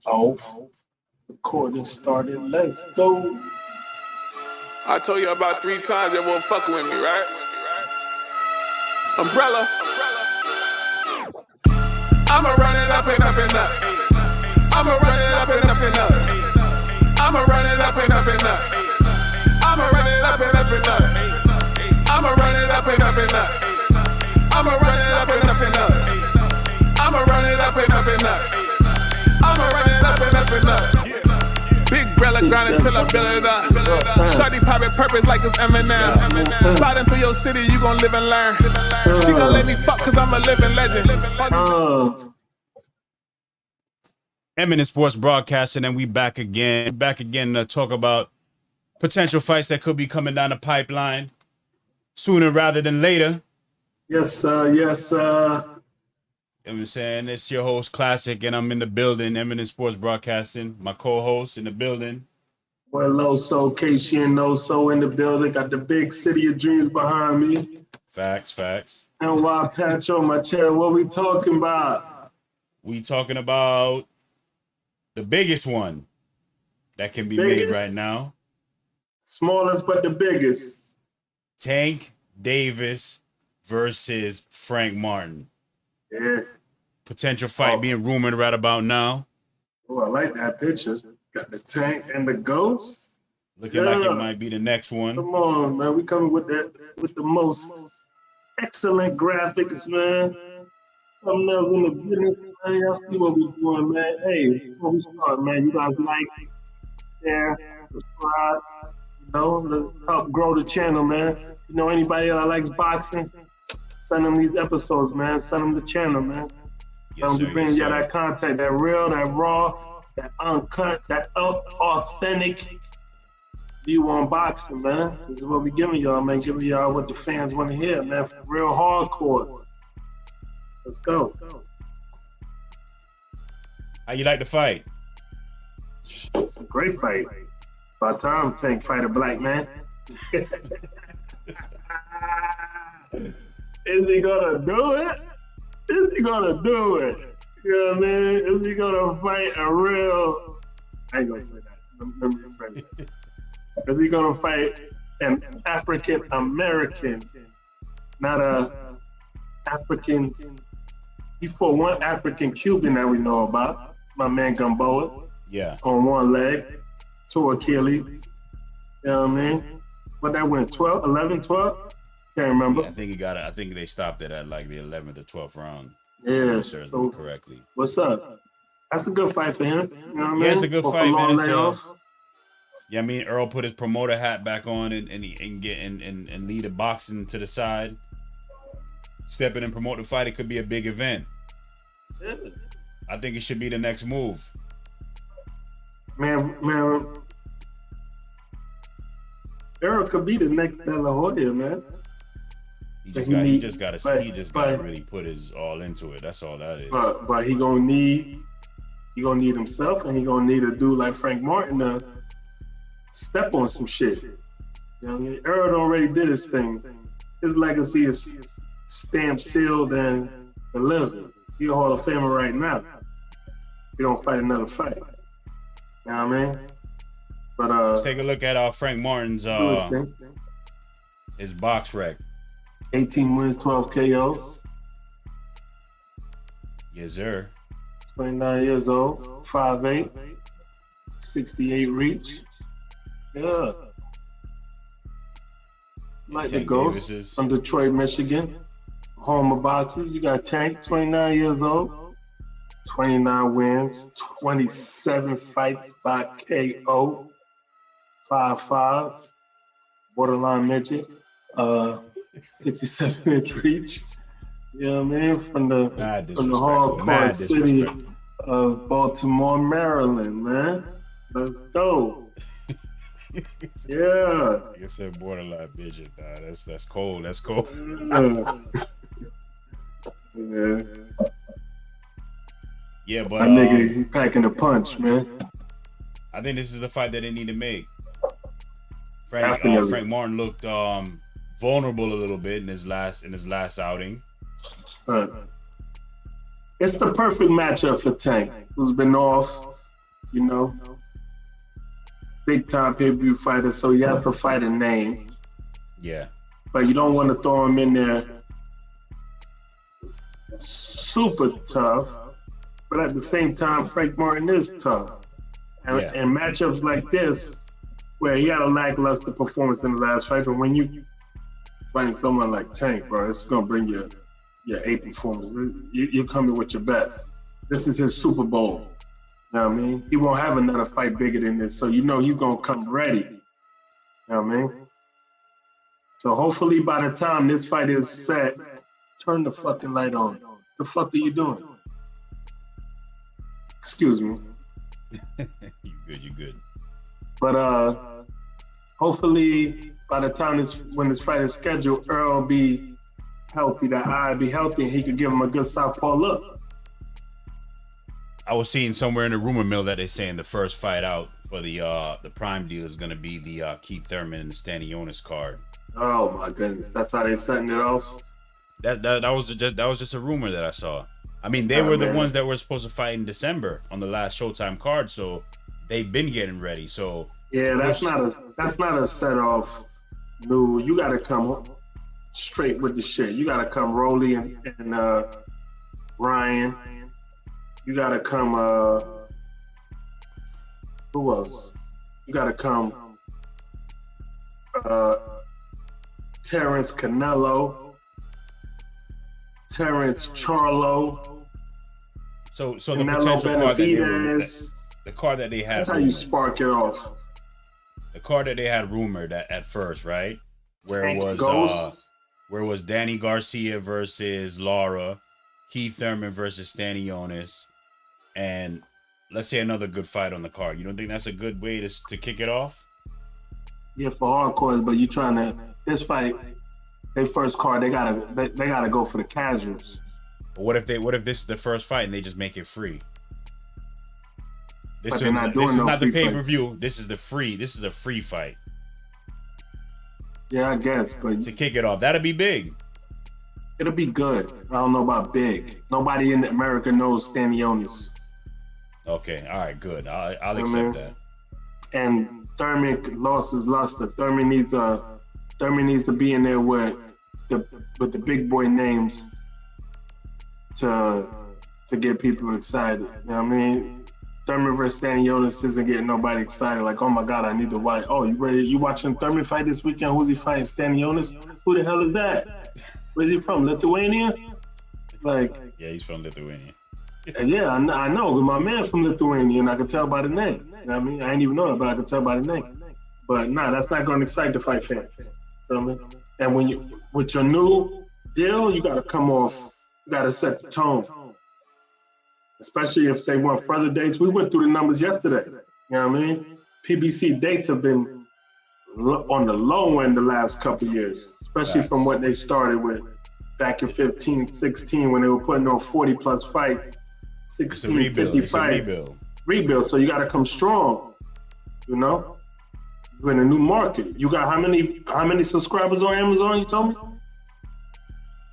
Oh, recording started. Let's go. I told you about 3 times that won't fuck with me, right? Umbrella. I'ma run it up and up and up. I'ma run it up and up and up. I'ma run it up and up and up. I'ma run it up and up and up. I'ma run it up and up and up. I'ma run it up and up and up. I'ma run it up and up and up. I'ma run it up and up and up. Big brella grinding till I build it up. Shawty poppin' purpose like it's Eminem. Sliding through your city, you gon' live and learn. She gon' let me fuck cause I'm a living legend. Eminent Sports Broadcasting, and we back again. Back again to talk about potential fights that could be coming down the pipeline sooner rather than later. Yes, sir. Yes, sir. You know what I'm saying? It's your host, Classic, and I'm in the building. Eminent Sports Broadcasting. My co-host in the building. Well, Loso, Casey and Noso in the building. Got the big city of dreams behind me. Facts. And why patch on my chair? What we talking about? We talking about the biggest one that can be made right now. Smallest but the biggest. Tank Davis versus Frank Martin. Yeah. Potential fight being rumored right about now. Oh, I like that picture. Got the Tank and the Ghost. Looking like it might be the next one. Come on, man. We coming with the most excellent graphics, man. Thumbnails in the business, man. Y'all see what we doing, man. Hey, before we start, man, you guys like, share, subscribe, to help grow the channel, man. You know, anybody that likes boxing, send them these episodes, man. Send them the channel, man. Yes, sir, bring y'all that content, that real, that raw, that uncut, that authentic view on boxing, man. This is what we giving y'all, man. Giving y'all what the fans want to hear, man. Real hardcore. Let's go. How you like the fight? It's a great fight. By the time Tank fight a black man. Is he gonna do it? Is he gonna do it? You know what I mean? Is he gonna fight a real? I ain't gonna say that. Let me rephrase it. Is he gonna fight an African American, not a African? He fought one African Cuban that we know about, my man Gamboa. Yeah. On one leg, 2 Achilles. You know what I mean? But that went 12, 11, 12? Can't remember. Yeah, I think he got it. I think they stopped it at like the 11th or 12th round. Yeah. So correctly. What's up? That's a good fight for him. You know what I mean? Yeah, it's a good fight, man. Yeah, I mean, Earl put his promoter hat back on and lead the boxing to the side. Step in and promote the fight. It could be a big event. Yeah. I think it should be the next move. Man, Earl could be the next De La Hoya, man. He just got to really put his all into it. That's all that is. But he gonna need himself, and he gonna need a dude like Frank Martin to step on some shit. You know what I mean? Earl already did his thing. His legacy is stamped, sealed, and delivered. He's a Hall of Famer right now. He don't fight another fight. You know what I mean? But let's take a look at Frank Martin's his box rec. 18 wins, 12 KOs. Yes, sir. 29 years old, 5'8", 68 reach. Yeah. Like the Ghost from Detroit, Michigan. Home of boxers. You got Tank, 29 years old. 29 wins, 27 fights by KO. 5'5", borderline midget. 67-inch reach. You know what I mean? From the hardcore city of Baltimore, Maryland, man. Let's go. Yeah. Like I said, borderline midget. Nah, that's cold. That's cold. Yeah. Yeah, but that nigga, he packing a punch, man. I think this is the fight that they need to make. Frank Martin looked vulnerable a little bit in his last outing. It's the perfect matchup for Tank, who's been off you know, big time pay-per-view fighter, so he has to fight a name. Yeah. But you don't want to throw him in there super tough. But at the same time, Frank Martin is tough. And matchups like this, where he had a lackluster performance in the last fight, but when you fighting someone like Tank, bro, it's gonna bring your A performance. You're coming with your best. This is his Super Bowl. You know what I mean? He won't have another fight bigger than this, so you know he's gonna come ready. You know what I mean? So hopefully by the time this fight is set, turn the fucking light on. The fuck are you doing? Excuse me. You good. But hopefully by the time when this fight is scheduled, Earl will be healthy, the eye be healthy, and he could give him a good southpaw look. I was seeing somewhere in the rumor mill that they're saying the first fight out for the Prime deal is gonna be the Keith Thurman and the Stanionis card. Oh my goodness, that's how they setting it off. That was just a rumor that I saw. I mean, they were the ones that were supposed to fight in December on the last Showtime card, so they've been getting ready. So yeah, that's not a set off. No, you gotta come straight with the shit. You gotta come Rolly and Ryan. You gotta come who else? You gotta come Terrence Canelo, Terrence Charlo. So the Canelo potential card that they had. That's how you spark it off. The card that they had rumored at first, right? Where it was Danny Garcia versus Lara, Keith Thurman versus Stanionis, and let's say another good fight on the card. You don't think that's a good way to kick it off? Yeah, for hardcores, but you trying to this fight, their first card, they gotta go for the casuals. But what if this is the first fight and they just make it free? This is not the pay-per-view. This is a free fight. Yeah, I guess, but to kick it off, that'd be big. It'll be good. I don't know about big. Nobody in America knows Stanionis. Okay, all right, good. I'll accept that. And Thurman lost his luster. Thurman needs to be in there with the big boy names to get people excited. You know what I mean? Thurman versus Stanionis isn't getting nobody excited. Like, oh my God, I need to watch. Oh, you ready? You watching Thurman fight this weekend? Who's he fighting? Stanionis? Who the hell is that? Where's he from? Lithuania? Like, yeah, he's from Lithuania. Yeah, I know. But my man's from Lithuania, and I can tell by the name. You know what I mean? I ain't even know that, but I can tell by the name. But nah, that's not going to excite the fight fans. You know what I mean? And when you with your new deal, you got to come off. You got to set the tone. Especially if they want further dates. We went through the numbers yesterday. You know what I mean? PBC dates have been on the low end the last couple of years, especially from what they started with back in 15, 16 when they were putting on 40 plus fights, 16, 50 fights. Rebuild. So you got to come strong, you know? You're in a new market. You got how many subscribers on Amazon, you told me?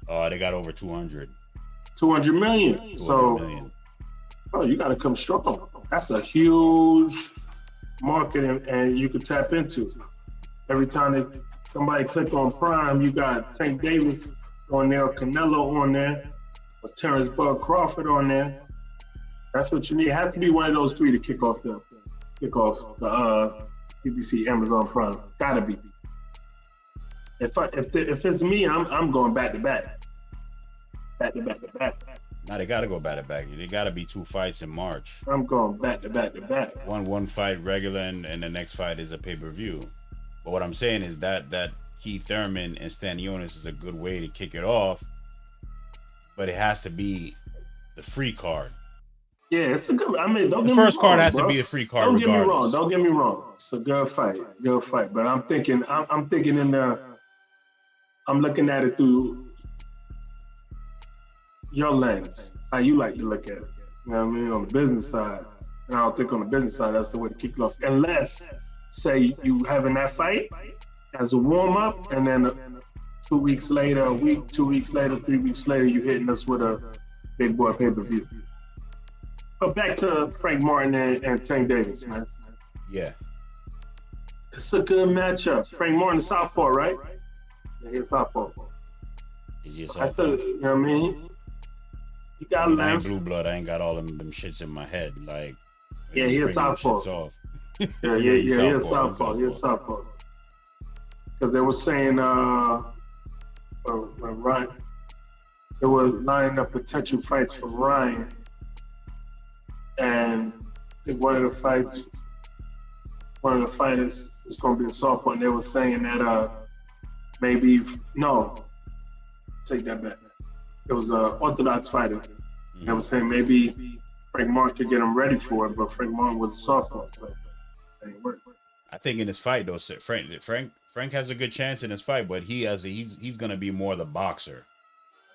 They got over 200. 200 million. 200 million. Oh, you got to come strong. That's a huge market, and you can tap into. Every time somebody click on Prime, you got Tank Davis on there, Canelo on there, or Terrence Bud Crawford on there. That's what you need. It has to be one of those three to kick off the PBC Amazon Prime. Gotta be. If it's me, I'm going back to back. Back to back. Now they gotta go back to back. They gotta be 2 fights in March. I'm going back to back. One fight regular and the next fight is a pay-per-view. But what I'm saying is that Keith Thurman and Stanionis is a good way to kick it off. But it has to be the free card. Yeah, it's a good. I mean, don't the get first me card wrong, has bro. to be a free card. Don't regardless. Don't get me wrong. It's a good fight. But I'm thinking in the. I'm looking at it through your lens, how you like to look at it. You know what I mean? On the business side. And I don't think on the business side, that's the way to kick it off. Unless, say, you having that fight as a warm-up, and then 2 weeks later, a week, 2 weeks later, 3 weeks later, you hitting us with a big boy pay-per-view. But back to Frank Martin and Tank Davis, man. Yeah. It's a good matchup. Frank Martin, southpaw, right? Yeah, he's southpaw. Is he a I southpaw? said, you know what I mean? He got I mean, I ain't length. blue blood. I ain't got all them shits in my head. Like, Yeah, he a southpaw. Yeah, he a southpaw. He a southpaw. Because they were saying, when Ryan, they were lining up potential fights for Ryan, and I think one of the fighters is going to be a southpaw, and they were saying that take that back. It was an orthodox fighter. They were saying maybe Frank Martin could get him ready for it, but Frank Martin was a southpaw, so it ain't work. I think in his fight though, Frank has a good chance in his fight, but he's gonna be more the boxer,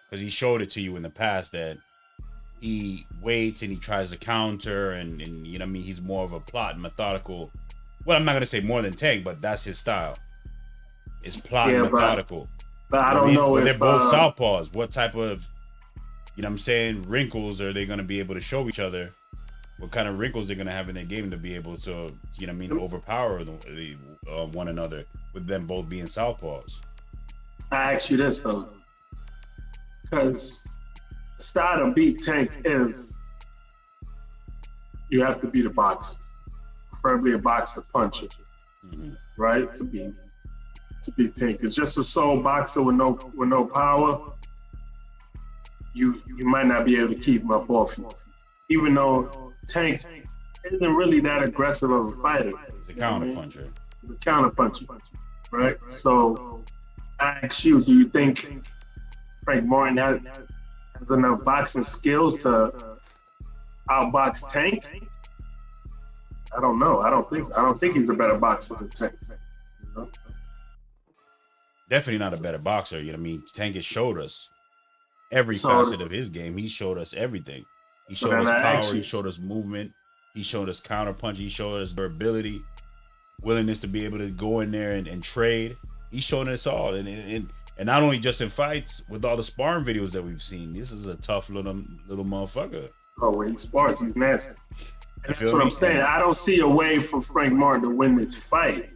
because he showed it to you in the past that he waits and he tries to counter and you know what I mean, he's more of a plot and methodical. Well, I'm not gonna say more than Tank, but that's his style. It's plot and methodical. But I don't know if they're both southpaws. What type of, you know what I'm saying, wrinkles are they gonna be able to show each other? What kind of wrinkles they're gonna have in their game to be able to, you know what I mean, overpower one another with them both being southpaws? I ask you this though, because the style to beat Tank is you have to be the boxer, preferably a boxer puncher, right? To beat Tank. It's just a sole boxer with no power. You might not be able to keep him up off you, even though Tank isn't really that aggressive of a fighter. He's a counterpuncher. He's a counterpuncher, right? So I ask you, do you think Frank Martin has enough boxing skills to outbox Tank? I don't know. I don't think so. I don't think he's a better boxer than Tank. You know? Definitely not a better boxer. You know what I mean? Tank has showed us every facet of his game. He showed us everything. He showed us power. He showed us movement. He showed us counterpunch. He showed us durability, willingness to be able to go in there and trade. He's shown us all, and not only just in fights, with all the sparring videos that we've seen. This is a tough little motherfucker. Oh, when he spars, he's nasty. And that's what I'm saying. I don't see a way for Frank Martin to win this fight.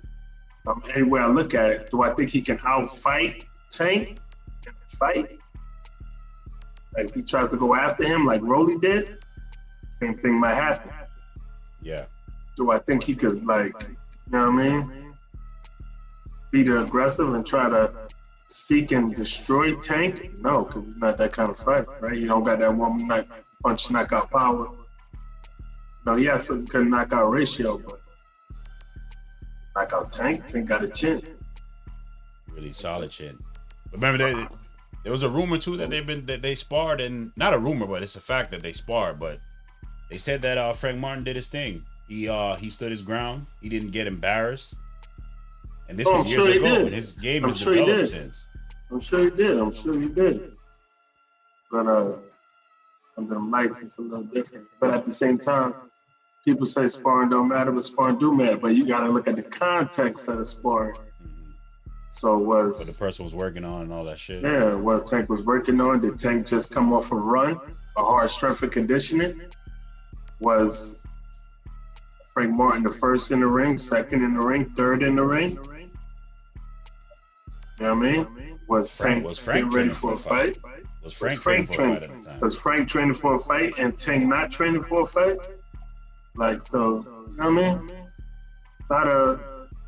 Any way I look at it, do I think he can outfight Tank in the fight? Like if he tries to go after him like Rolly did, same thing might happen. Yeah. Do I think he could, like, you know what I mean? Be the aggressive and try to seek and destroy Tank? No, because he's not that kind of fighter, right? You don't got that one punch knockout power. No, he has some good knockout ratio, but knockout Tank got a chin. Really solid chin. But remember, there was a rumor too that they sparred, and not a rumor, but it's a fact that they sparred. But they said that Frank Martin did his thing. He stood his ground. He didn't get embarrassed. And this was years ago, and his game has developed since. I'm sure he did. But under the lights, it's a little different. But at the same time, people say sparring don't matter, but sparring do matter. But you got to look at the context of the sparring. So what the person was working on and all that shit. Yeah, what Tank was working on. Did Tank just come off a run, a hard strength and conditioning? Was Frank Martin the first in the ring, second in the ring, third in the ring? You know what I mean? Was Tank ready for a fight? Was Frank training for a fight at the time? Was Frank training for a fight and Tank not training for a fight? Like, so, you know what I mean? A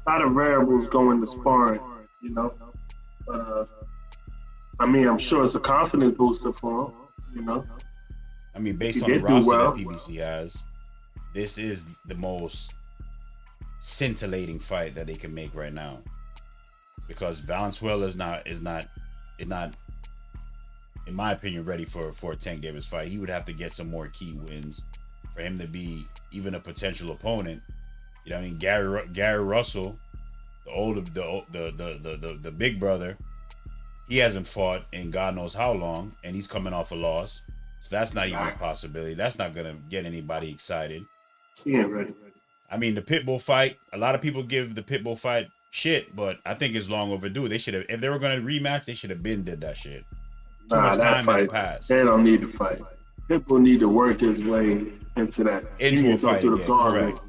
lot of variables go into sparring, you know? I mean, I'm sure it's a confidence booster for him, you know? I mean, based on the roster that PBC has, this is the most scintillating fight that they can make right now. Because Valenzuela is not, in my opinion, ready for a Tank Davis fight. He would have to get some more key wins for him to be even a potential opponent. You know what I mean? Gary Russell, the big brother, he hasn't fought in God knows how long, and he's coming off a loss. So that's not even a possibility. That's not gonna get anybody excited. He ain't ready. I mean, the Pitbull fight, a lot of people give the Pitbull fight shit, but I think it's long overdue. They should have, if they were gonna rematch, they should have been did that shit. Too much time has passed. They don't need to fight. Pitbull need to work his way into that. Into a fight again, correct.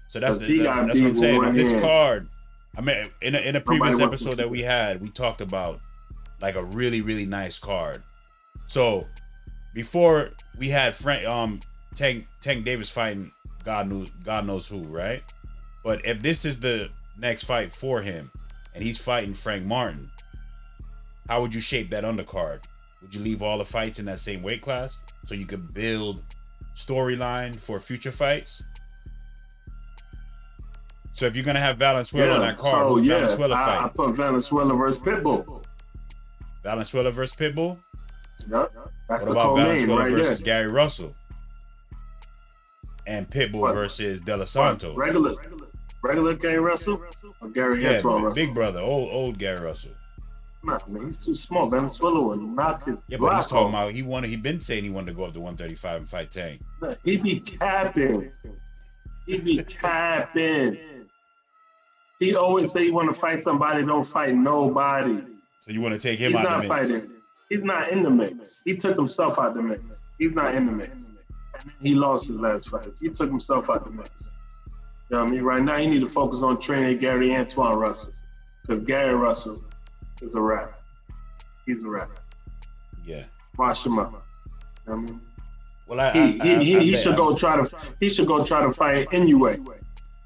So that's what I'm saying. On this card, I mean, in a previous episode that we had, we talked about like a really, really nice card. So before we had Tank Davis fighting God knows who, right? But if this is the next fight for him and he's fighting Frank Martin, how would you shape that undercard? Would you leave all the fights in that same weight class so you could build storyline for future fights? So if you're gonna have Valenzuela on that card, who's Valenzuela fighting? I put Valenzuela versus Pitbull. Valenzuela versus Pitbull? Yep. That's what about Valenzuela versus Gary Russell? And Pitbull versus De Los Santos? Regular Gary Russell or Gary Antoine Russell? Big brother, old Gary Russell. Nah, man, he's too small. Venezuela would knock his but he's talking about he been saying he wanted to go up to 135 and fight Tank. He be capping. He always say he want to fight somebody, don't fight nobody. So you want to take him out the mix? He's not in the mix. He took himself out the mix. He's not in the mix. And he lost his last fight. He took himself out the mix. You know what I mean? Right now, he need to focus on training Gary Antoine Russell. Because Gary Russell is a rat. He's a rat. Yeah. Wash him up. You know what I mean? Well, he should go try to fight anyway.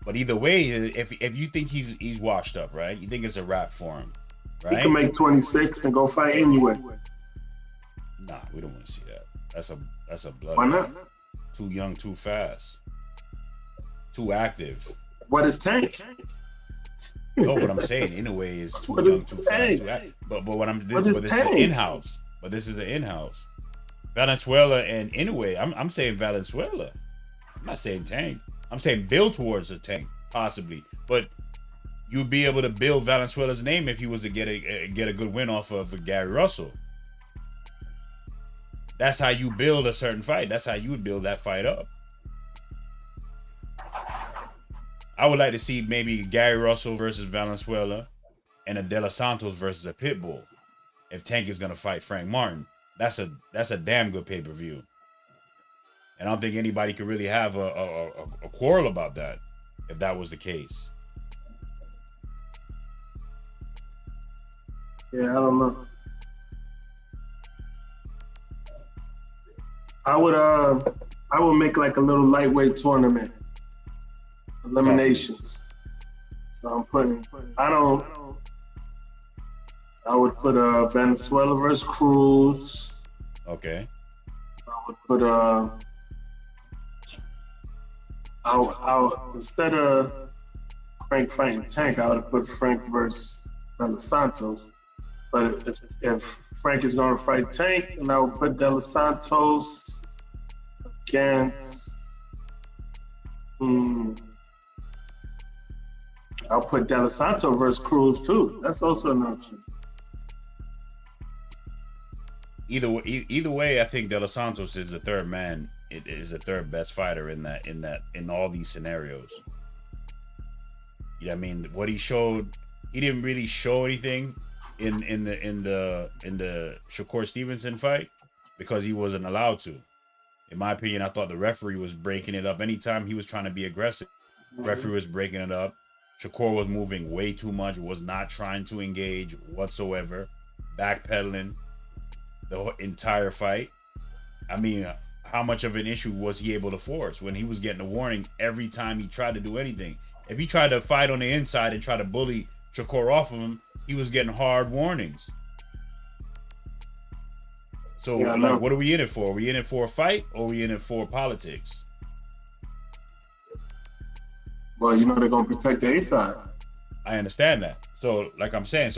But either way, if you think he's washed up, right? You think it's a wrap for him, right? He can make 26 and go fight anyway. Nah, we don't want to see that. That's a blood. Why not? Too young, too fast, too active. What is Tank? No, what I'm saying in a way is too young, too fast, too active. But this is an in-house. But this is an in-house. Valenzuela and Inoue, I'm saying Valenzuela. I'm not saying Tank. I'm saying build towards a Tank, possibly. But you'd be able to build Valenzuela's name if he was to get a good win off of Gary Russell. That's how you build a certain fight. That's how you would build that fight up. I would like to see maybe Gary Russell versus Valenzuela and a De Los Santos versus a Pitbull. If Tank is going to fight Frank Martin, that's a damn good pay-per-view. And I don't think anybody could really have a quarrel about that if that was the case. Yeah, I don't know. I would make like a little lightweight tournament. Eliminations. So I would put Venezuela versus Cruz. Okay. I would put instead of Frank fighting Tank, I would have put Frank versus De Los Santos. But if Frank is going to fight Tank, then I would put De Los Santos against. I'll put De Los Santos versus Cruz too. That's also an option. Either way, I think De Los Santos is the third man. It is the third best fighter in all these scenarios. You know what I mean? What he showed, he didn't really show anything in the Shakur Stevenson fight because he wasn't allowed to. In my opinion, I thought the referee was breaking it up. Anytime he was trying to be aggressive, referee was breaking it up. Shakur was moving way too much, was not trying to engage whatsoever, backpedaling the entire fight. I mean, how much of an issue was he able to force when he was getting a warning every time he tried to do anything? If he tried to fight on the inside and try to bully Shakur off of him, he was getting hard warnings. So, what are we in it for? Are we in it for a fight or are we in it for politics? Well, they're going to protect the A side. I understand that. So, like I'm saying,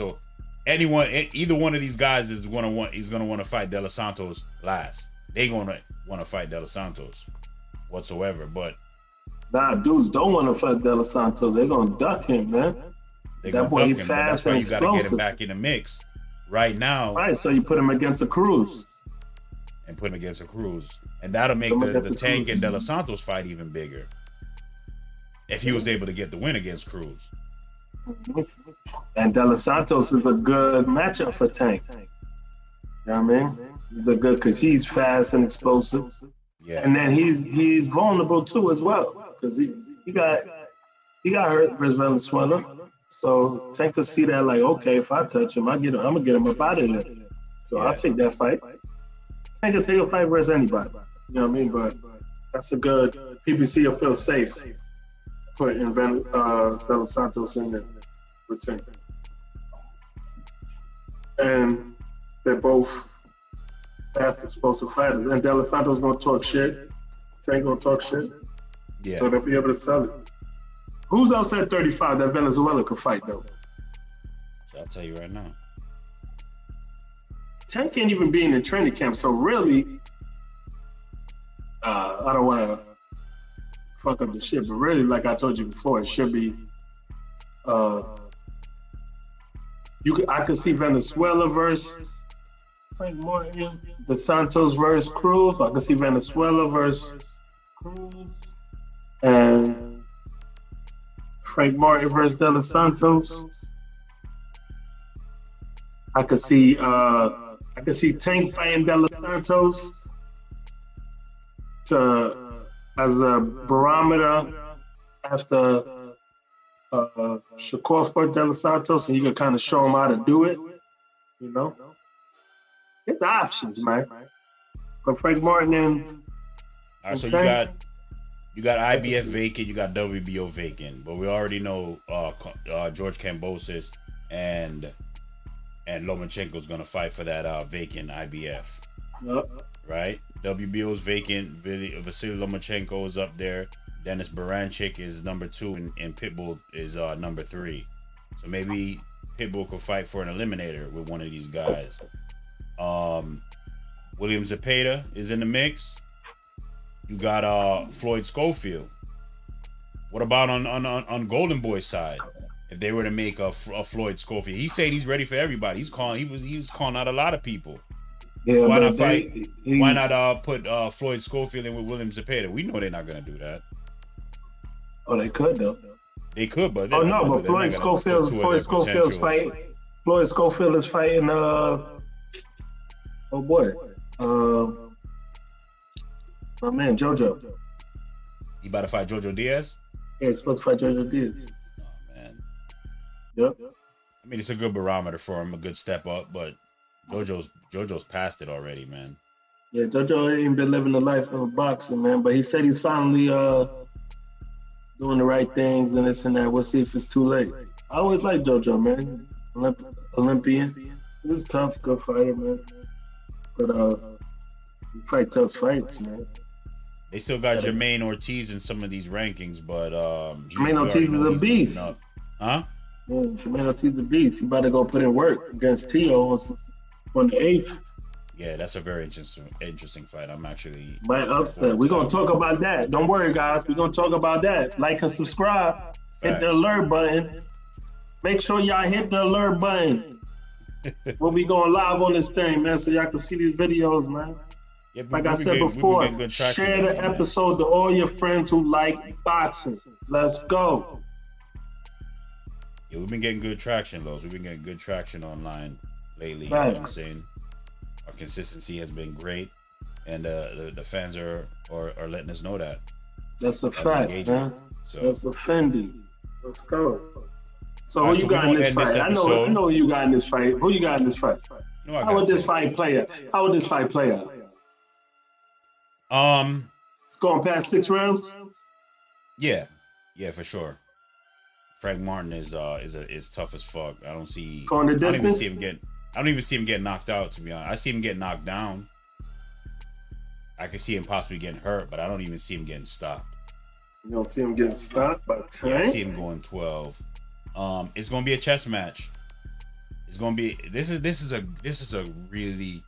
either one of these guys is going to want to fight De Los Santos last. They're going to want to fight De Los Santos whatsoever. But dudes don't want to fight De Los Santos. They're going to duck him, man. That boy is fast and explosive. That's why you got to get him back in the mix right now. Right, so you put him against a Cruz. And put him against a Cruz. And that'll make the Tank and De Los Santos fight even bigger. If he was able to get the win against Cruz. And De Los Santos is a good matchup for Tank. You know what I mean? He's a good, because he's fast and explosive. Yeah. And then he's vulnerable too as well because he got hurt versus Venezuela. So Tank could see that like, okay, if I touch him, I'm gonna get him up out of there. So I'll take that fight. Tank can take a fight versus anybody. You know what I mean? But that's a good PBC will feel safe putting De Los Santos in there with Tank. And they're both fast, explosive fighters. And De Los Santos gonna talk shit. Tank gonna talk shit. Yeah. So they'll be able to sell it. Who's else at 35 that Venezuela could fight though? So I'll tell you right now. Tank can't even be in the training camp. So really, I don't want to fuck up the shit, but really, like I told you before, it should be. I could see Venezuela versus Frank Martin, the Santos versus Cruz. I could see Venezuela versus Cruz, and Frank Martin versus De Los Santos. I could see Tank fighting De Los Santos as a barometer after Shakur for De Los Santos, and you can kind of show him how to do it. You know, it's options, man. But Frank Martin and all right, so Tank, you got IBF vacant, you got WBO vacant, but we already know George Kambosos and Lomachenko's gonna fight for that vacant IBF. Yep. Right? WBO's vacant. Vasily Lomachenko is up there. Dennis Baranchik is number 2, and Pitbull is number 3. So maybe Pitbull could fight for an eliminator with one of these guys. William Zepeda is in the mix. You got Floyd Schofield. What about on Golden Boy's side? If they were to make a Floyd Schofield, he said he's ready for everybody. He was calling out a lot of people. Yeah, why not fight? Why not put Floyd Schofield in with William Zepeda? We know they're not gonna do that. Oh, they could though. They could, but Floyd Schofield is fighting. Oh boy, my man JoJo. He about to fight JoJo Diaz? Yeah, he's supposed to fight JoJo Diaz. Oh man. Yep. I mean, it's a good barometer for him, a good step up, but JoJo's past it already, man. Yeah, JoJo ain't been living the life of a boxer, man. But he said he's finally doing the right things and this and that. We'll see if it's too late. I always liked JoJo, man. Olympian. He was tough, good fighter, man. But he fight tough fights, man. They still got Jermaine Ortiz in some of these rankings, but Jermaine Ortiz is a beast. Huh? Yeah, Jermaine Ortiz is a beast. He about to go put in work against Tio on the 8th. Yeah, that's a very interesting fight. I'm actually might upset. We're gonna talk about that. Don't worry, guys. We're gonna talk about that. Like and subscribe. Facts. Hit the alert button. Make sure y'all hit the alert button. We'll be going live on this thing, man, so y'all can see these videos, man. Yeah, like I said before, share the episode to all your friends who like boxing. Let's go. Yeah, we've been getting good traction, Los. We've been getting good traction online lately. Right. You know what I'm saying? Our consistency has been great, and the fans are letting us know that. That's a fact, man. So that's a Fendi. Let's go. So who you got in this fight? I know who you got in this fight. Who you got in this fight? How would this fight play out? It's going past 6 rounds? Yeah, for sure. Frank Martin is tough as fuck. I don't see. Going the distance? I don't even see him getting knocked out, to be honest. I see him getting knocked down. I can see him possibly getting hurt, but I don't even see him getting stopped. You don't see him getting stopped by 10? Yeah, I see him going 12. It's gonna be a chess match. It's gonna be this is a really,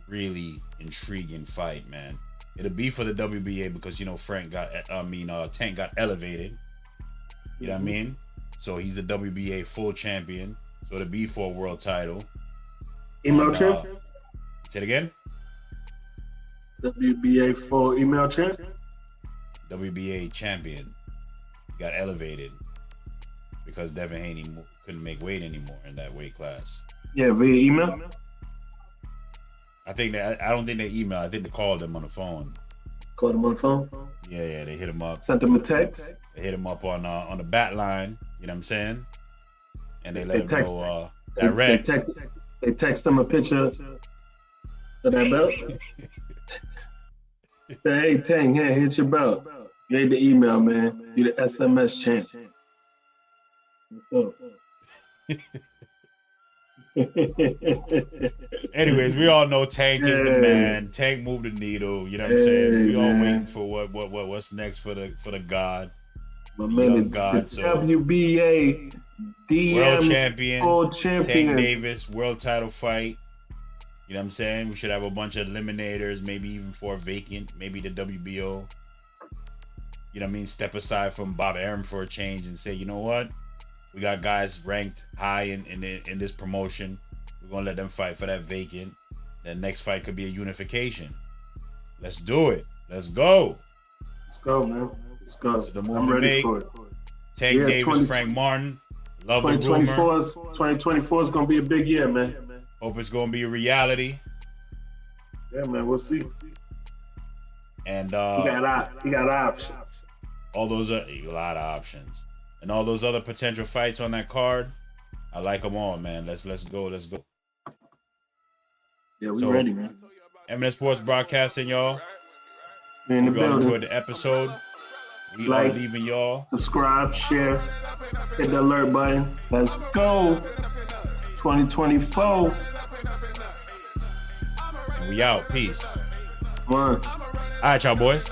really intriguing fight, man. It'll be for the WBA because Tank got elevated. You know what I mean? So he's the WBA full champion. So it'll be for a world title. Email champ? Say it again. WBA full email champ? WBA champion. Got elevated because Devin Haney couldn't make weight anymore in that weight class. Yeah, via email? I don't think they emailed. I think they called him on the phone. Called him on the phone. Yeah, they hit him up. Sent him a text. They hit him up on the bat line. You know what I'm saying? And they let him know direct. They text him a picture of that belt. Say, hey, Tang, here, here's your belt. You ain't the email, man. You the SMS champ. Let's go. Anyways, we all know Tank is the man. Tank moved the needle. You know what I'm saying? We all waiting for what's next for the God. My man, God. So WBA DM world champion, world champion. Tank Davis, world title fight. You know what I'm saying? We should have a bunch of eliminators, maybe even for a vacant, maybe the WBO. You know what I mean? Step aside from Bob Arum for a change and say, you know what? We got guys ranked high in this promotion. We're gonna let them fight for that vacant. That next fight could be a unification. Let's do it. Let's go. Let's go, man. Let's go. This is the move I'm ready for it. Tank Davis, Frank Martin. Love the rumor. 2024 is gonna be a big year, man. Hope it's gonna be a reality. Yeah, man. We'll see. And he got options. All those a lot of options. And all those other potential fights on that card, I like them all, man. Let's go. Yeah, we ready, man. M&S Sports Broadcasting, y'all. We in the building. Enjoyed the episode. We are leaving y'all. Subscribe, share, hit the alert button. Let's go. 2024. And we out. Peace. Come on. All right, y'all boys.